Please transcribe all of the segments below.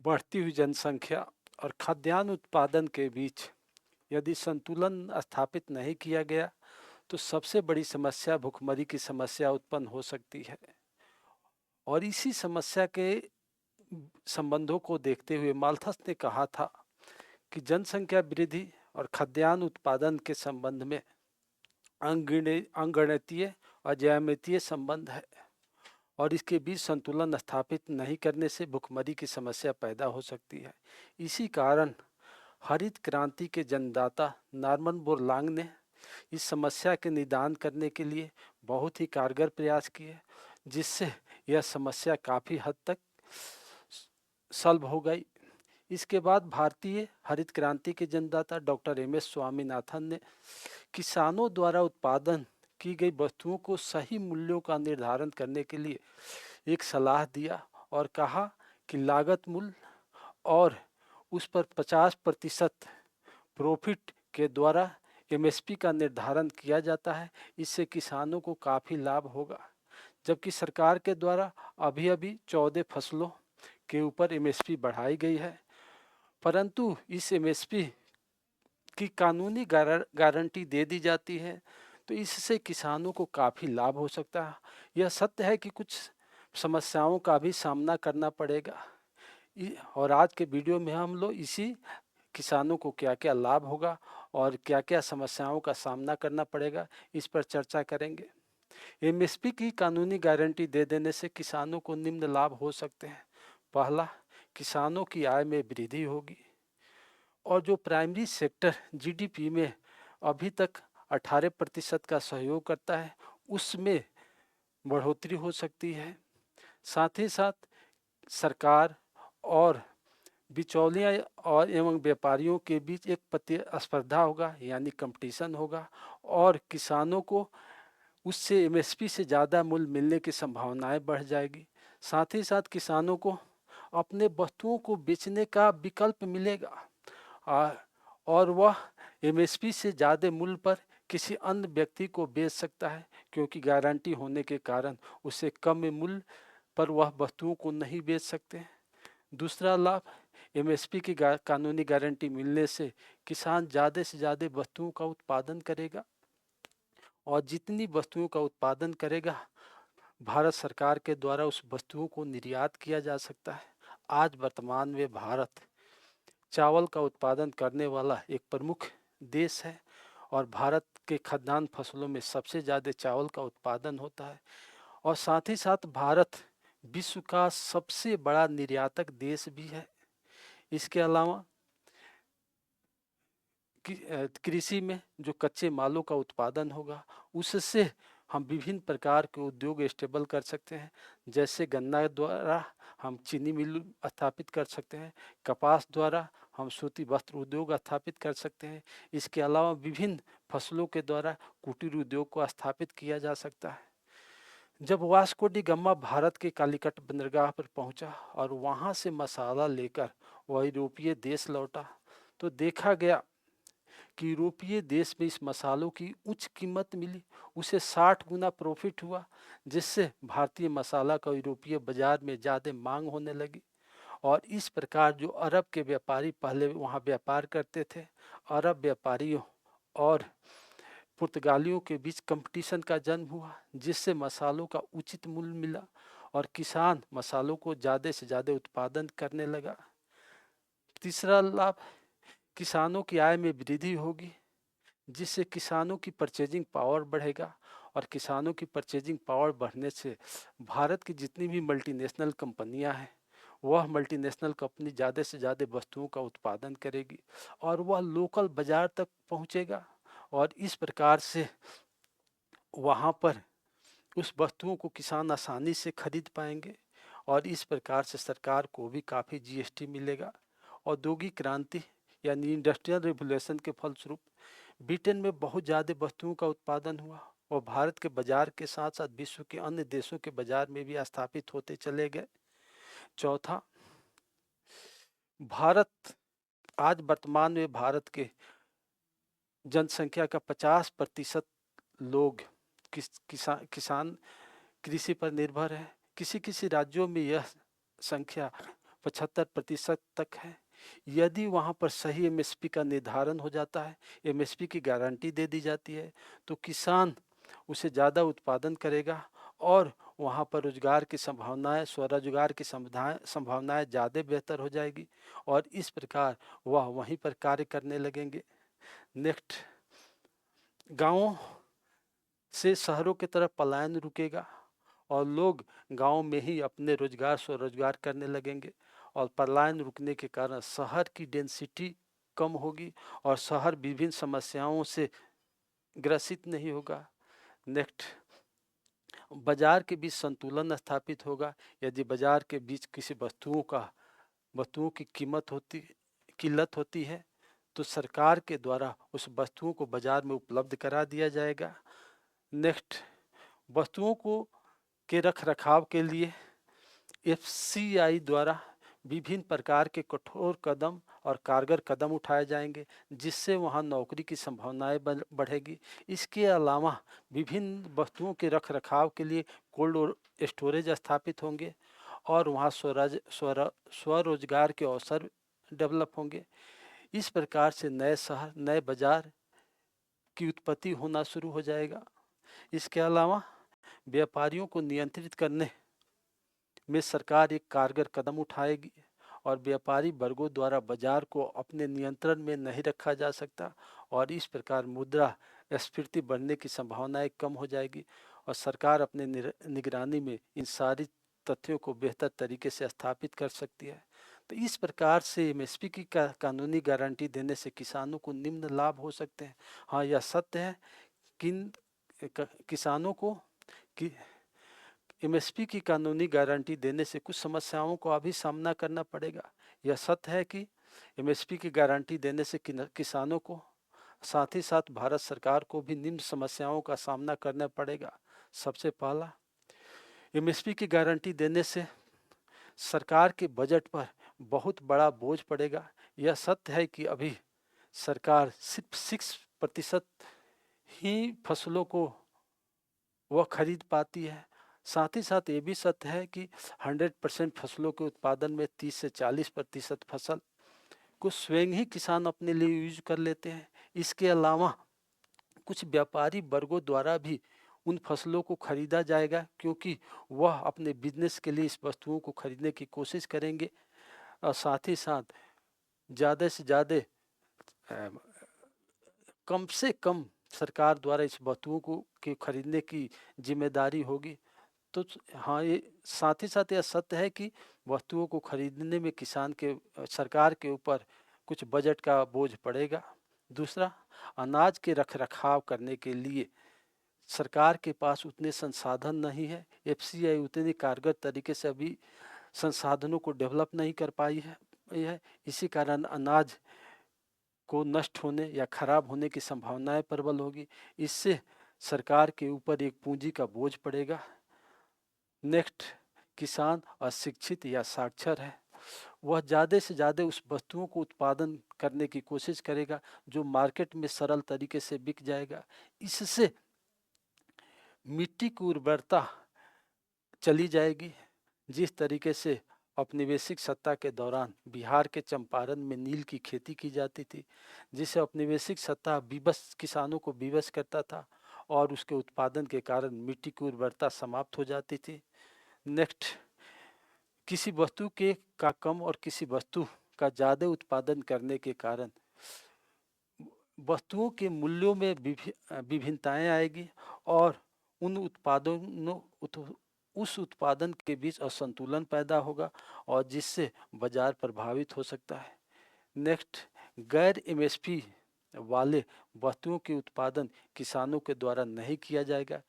बढ़ती हुई जनसंख्या और खाद्यान्न उत्पादन के बीच यदि संतुलन स्थापित नहीं किया गया तो सबसे बड़ी समस्या भुखमरी की समस्या उत्पन्न हो सकती है। और इसी समस्या के संबंधों को देखते हुए माल्थस ने कहा था कि जनसंख्या वृद्धि और खाद्यान्न उत्पादन के संबंध में अंगणितीय और ज्यामितीय संबंध है और इसके बीच संतुलन स्थापित नहीं करने से भुखमरी की समस्या पैदा हो सकती है। इसी कारण हरित क्रांति के जन्मदाता नॉर्मन बोरलांग ने इस समस्या के निदान करने के लिए बहुत ही कारगर प्रयास किए, जिससे यह समस्या काफ़ी हद तक सॉल्व हो गई। इसके बाद भारतीय हरित क्रांति के जन्मदाता डॉक्टर एम.एस. स्वामीनाथन ने किसानों द्वारा उत्पादन की गई वस्तुओं को सही मूल्यों का निर्धारण करने के लिए एक सलाह दिया और कहा कि लागत मूल्य और उस पर 50% प्रॉफिट के द्वारा एमएसपी का निर्धारण किया जाता है। इससे किसानों को काफ़ी लाभ होगा। जबकि सरकार के द्वारा अभी अभी 14 फसलों के ऊपर एमएसपी बढ़ाई गई है, परंतु इस एमएसपी की कानूनी गारंटी दे दी जाती है, तो इससे किसानों को काफ़ी लाभ हो सकता है। यह सत्य है कि कुछ समस्याओं का भी सामना करना पड़ेगा और आज के वीडियो में हम लोग इसी किसानों को क्या क्या लाभ होगा और क्या क्या समस्याओं का सामना करना पड़ेगा इस पर चर्चा करेंगे। एमएसपी की कानूनी गारंटी दे देने से किसानों को निम्न लाभ हो सकते हैं। पहला, किसानों की आय में वृद्धि होगी और जो प्राइमरी सेक्टर जीडीपी में अभी तक 18% का सहयोग करता है उसमें बढ़ोतरी हो सकती है। साथ ही साथ सरकार और बिचौलिया और एवं व्यापारियों के बीच एक प्रतिस्पर्धा होगा, यानी कंपटीशन होगा और किसानों को उससे एमएसपी से ज़्यादा मूल्य मिलने की संभावनाएं बढ़ जाएगी। साथ ही साथ किसानों को अपने वस्तुओं को बेचने का विकल्प मिलेगा और वह एमएसपी से ज़्यादा मूल्य पर किसी अन्य व्यक्ति को बेच सकता है, क्योंकि गारंटी होने के कारण उसे कम मूल्य पर वह वस्तुओं को नहीं बेच सकते। दूसरा लाभ, एमएसपी की कानूनी गारंटी मिलने से किसान ज़्यादा से ज़्यादा वस्तुओं का उत्पादन करेगा और जितनी वस्तुओं का उत्पादन करेगा भारत सरकार के द्वारा उस वस्तुओं को निर्यात किया जा सकता है। आज वर्तमान में भारत चावल का उत्पादन करने वाला एक प्रमुख देश है और भारत के खाद्यान्न फसलों में सबसे ज़्यादा चावल का उत्पादन होता है और साथ ही साथ भारत विश्व का सबसे बड़ा निर्यातक देश भी है। इसके अलावा कृषि में जो कच्चे मालों का उत्पादन होगा उससे हम विभिन्न प्रकार के उद्योग स्टेबल कर सकते हैं। जैसे गन्ना द्वारा हम चीनी मिल स्थापित कर सकते हैं, कपास द्वारा हम सूती वस्त्र उद्योग स्थापित कर सकते हैं। इसके अलावा विभिन्न फसलों के द्वारा कुटीर उद्योग को स्थापित किया जा सकता है। जब वास्को डी गामा भारत के कालीकट बंदरगाह पर पहुंचा और वहां से मसाला लेकर वह यूरोपीय देश लौटा तो देखा गया कि यूरोपीय देश में इस मसालों की उच्च कीमत मिली, उसे 60 गुना प्रॉफिट हुआ, जिससे भारतीय मसाला का यूरोपीय बाजार में ज़्यादा मांग होने लगी। और इस प्रकार जो अरब के व्यापारी पहले वहाँ व्यापार करते थे, अरब व्यापारियों और पुर्तगालियों के बीच कंपटीशन का जन्म हुआ, जिससे मसालों का उचित मूल्य मिला और किसान मसालों को ज़्यादा से ज़्यादा उत्पादन करने लगा। तीसरा लाभ, किसानों की आय में वृद्धि होगी, जिससे किसानों की परचेजिंग पावर बढ़ेगा और किसानों की परचेजिंग पावर बढ़ने से भारत की जितनी भी मल्टीनेशनल कंपनियां हैं वह मल्टीनेशनल कंपनी ज़्यादा से ज़्यादा वस्तुओं का उत्पादन करेगी और वह लोकल बाज़ार तक पहुंचेगा और इस प्रकार से वहां पर उस वस्तुओं को किसान आसानी से खरीद पाएंगे और इस प्रकार से सरकार को भी काफ़ी जीएसटी मिलेगा। औद्योगिक क्रांति यानी इंडस्ट्रियल रिवोल्यूशन के फलस्वरूप ब्रिटेन में बहुत ज़्यादा वस्तुओं का उत्पादन हुआ और भारत के बाजार के साथ साथ विश्व के अन्य देशों के बाजार में भी स्थापित होते चले गए। चौथा, भारत आज वर्तमान में भारत के जनसंख्या का 50% लोग किसान कृषि पर निर्भर है। किसी किसी राज्यों में यह संख्या 75% तक है। यदि वहाँ पर सही एमएसपी का निर्धारण हो जाता है, एमएसपी की गारंटी दे दी जाती है, तो किसान उसे ज़्यादा उत्पादन करेगा और वहाँ पर रोजगार की संभावनाएं, स्वरोजगार की संभावनाएं ज़्यादा बेहतर हो जाएगी और इस प्रकार वह वहीं पर कार्य करने लगेंगे। नेक्स्ट, गाँवों से शहरों की तरफ पलायन रुकेगा और लोग गांव में ही अपने रोजगार स्वरोजगार करने लगेंगे और पलायन रुकने के कारण शहर की डेंसिटी कम होगी और शहर विभिन्न समस्याओं से ग्रसित नहीं होगा। नेक्स्ट, बाजार के बीच संतुलन स्थापित होगा। यदि बाजार के बीच किसी वस्तुओं की किल्लत होती है तो सरकार के द्वारा उस वस्तुओं को बाजार में उपलब्ध करा दिया जाएगा। नेक्स्ट, वस्तुओं को के रख रखाव के लिए एफसीआई द्वारा विभिन्न प्रकार के कठोर कदम और कारगर कदम उठाए जाएंगे जिससे वहां नौकरी की संभावनाएं बढ़ेगी। इसके अलावा विभिन्न वस्तुओं के रख रखाव के लिए कोल्ड स्टोरेज स्थापित होंगे और वहां स्वरोजगार के अवसर डेवलप होंगे। इस प्रकार से नए शहर, नए बाजार की उत्पत्ति होना शुरू हो जाएगा। इसके अलावा व्यापारियों को नियंत्रित करने में सरकार एक कारगर कदम उठाएगी और व्यापारी वर्गों द्वारा बाजार को अपने नियंत्रण में नहीं रखा जा सकता और इस प्रकार मुद्रा स्फीति बढ़ने की संभावनाएं कम हो जाएगी और सरकार अपने निगरानी में इन सारी तथ्यों को बेहतर तरीके से स्थापित कर सकती है। तो इस प्रकार से एमएसपी की कानूनी गारंटी देने से किसानों को निम्न लाभ हो सकते हैं। हाँ, यह सत्य है कि किसानों को कि एमएसपी की कानूनी गारंटी देने से कुछ समस्याओं का अभी सामना करना पड़ेगा। यह सत्य है कि एमएसपी की गारंटी देने से किसानों को साथ ही साथ भारत सरकार को भी निम्न समस्याओं का सामना करना पड़ेगा। सबसे पहला, एमएसपी की गारंटी देने से सरकार के बजट पर बहुत बड़ा बोझ पड़ेगा। यह सत्य है कि अभी सरकार सिर्फ 6% ही फसलों को वह खरीद पाती है। साथ ही साथ ये भी सत्य है कि 100% फसलों के उत्पादन में 30 से 40% फसल को स्वयं ही किसान अपने लिए यूज कर लेते हैं। इसके अलावा कुछ व्यापारी वर्गों द्वारा भी उन फसलों को खरीदा जाएगा क्योंकि वह अपने बिजनेस के लिए इस वस्तुओं को खरीदने की कोशिश करेंगे और साथ ही साथ ज़्यादा से ज़्यादा कम से कम सरकार द्वारा इस वस्तुओं को के खरीदने की जिम्मेदारी होगी। तो हाँ, ये साथ ही साथ यह सत्य है कि वस्तुओं को खरीदने में सरकार के ऊपर कुछ बजट का बोझ पड़ेगा। दूसरा, अनाज के रख रखाव करने के लिए सरकार के पास उतने संसाधन नहीं है। एफसीआई उतनी कारगर तरीके से अभी संसाधनों को डेवलप नहीं कर पाई है। इसी कारण अनाज को नष्ट होने या खराब होने की संभावनाएं प्रबल होगी। इससे सरकार के ऊपर एक पूंजी का बोझ पड़ेगा। नेक्स्ट, किसान अशिक्षित या साक्षर है, वह ज़्यादा से ज़्यादा उस वस्तुओं को उत्पादन करने की कोशिश करेगा जो मार्केट में सरल तरीके से बिक जाएगा। इससे मिट्टी की उर्वरता चली जाएगी। जिस तरीके से औपनिवेशिक सत्ता के दौरान बिहार के चंपारण में नील की खेती की जाती थी, जिससे औपनिवेशिक सत्ता विवश किसानों को विवश करता था और उसके उत्पादन के कारण मिट्टी की उर्वरता समाप्त हो जाती थी। नेक्स्ट, किसी वस्तु के का कम और किसी वस्तु का ज़्यादा उत्पादन करने के कारण वस्तुओं के मूल्यों में विभिन्नताएं आएगी और उस उत्पादन के बीच असंतुलन पैदा होगा और जिससे बाजार प्रभावित हो सकता है। नेक्स्ट, गैर एमएसपी वाले वस्तुओं के उत्पादन किसानों के द्वारा नहीं किया जाएगा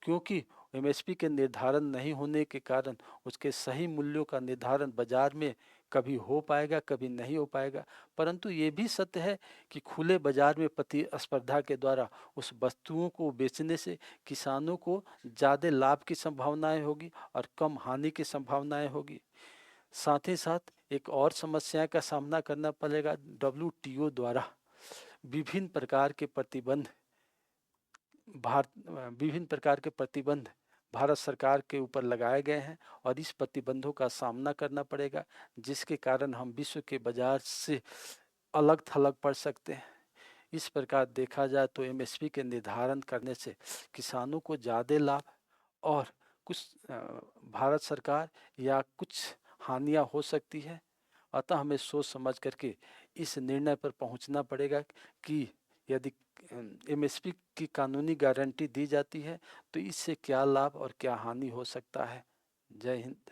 क्योंकि एमएसपी के निर्धारण नहीं होने के कारण उसके सही मूल्यों का निर्धारण बाजार में कभी हो पाएगा, कभी नहीं हो पाएगा। परंतु ये भी सत्य है कि खुले बाजार में प्रतिस्पर्धा के द्वारा उस वस्तुओं को बेचने से किसानों को ज़्यादा लाभ की संभावनाएं होगी और कम हानि की संभावनाएं होगी। साथ ही साथ एक और समस्या का सामना करना पड़ेगा। WTO द्वारा विभिन्न प्रकार के प्रतिबंध भारत सरकार के ऊपर लगाए गए हैं और इस प्रतिबंधों का सामना करना पड़ेगा, जिसके कारण हम विश्व के बाजार से अलग थलग पड़ सकते हैं। इस प्रकार देखा जाए तो एमएसपी के निर्धारण करने से किसानों को ज़्यादा लाभ और कुछ भारत सरकार या कुछ हानियां हो सकती है। अतः हमें सोच समझ करके इस निर्णय पर पहुंचना पड़ेगा कि यदि एमएसपी की कानूनी गारंटी दी जाती है तो इससे क्या लाभ और क्या हानि हो सकता है। जय हिंद।